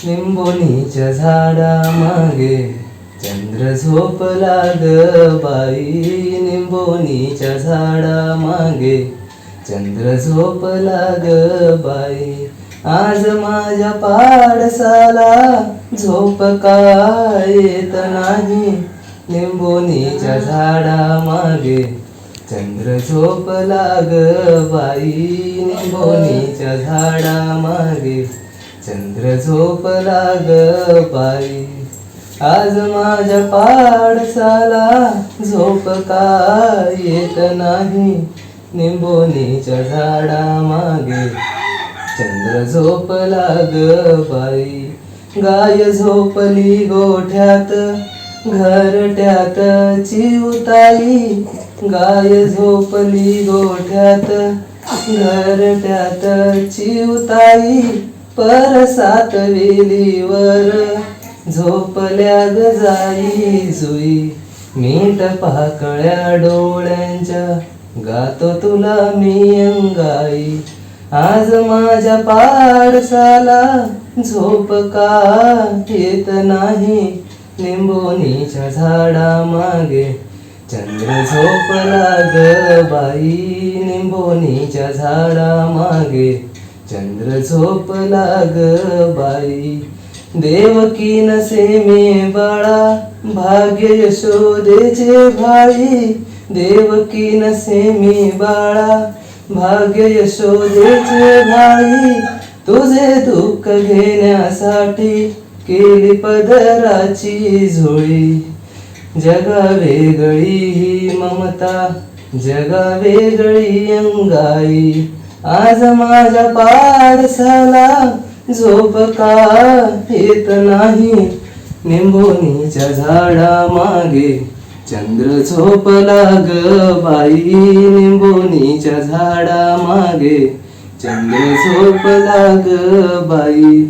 लिंबोणीच्या झाडा मागे चंद्र झोपला ग बाई. लिंबोणीच्या झाडा मागे चंद्र झोपला ग बाई. आज माझ्या पाडसाला झोप का येत नाही. लिंबोणीच्या झाडा मागे चंद्र झोपला ग बाई. लिंबोणीच्या झाडा मागे चंद्र झोपला ग बाई. आज माझ्या पाडसाला झोप का येत नाही. लिंबोणीच्या झाडा मागे चंद्र झोपला ग बाई. गाय झोपली गोठ्यात घरट्यात चिवताई. गाय झोपली गोठ्यात घरट्यात चिवताई. परसात वेलीवर झोपल्या ग जाई जुई. मीठ पाकळ्या डोळ्यांच्या गातो तुला मी अंगाई. आज माझ्या पाडसाला झोप का येत नाही. लिंबोणीच्या झाडा मागे चंद्र झोपला ग बाई. लिंबोणीच्या झाडा मागे चंद्र झोपला ग बाई. देवकी नसे मी बाळा भाग्य यशोदेचे भाई. देवकी नसे मी बाळा भाग्य यशोदेचे भाई. तुझे दुःख घेण्यासाठी केली पदराची झोळी. जगा वेगळी ही ममता जगा वेगळी अंगाई. आज माझ्या पाडसाला झोप का येत नाही. लिंबोणीच्या झाडा मागे चंद्र झोपला ग बाई. लिंबोणीच्या झाडा मागे चंद्र झोपला ग बाई.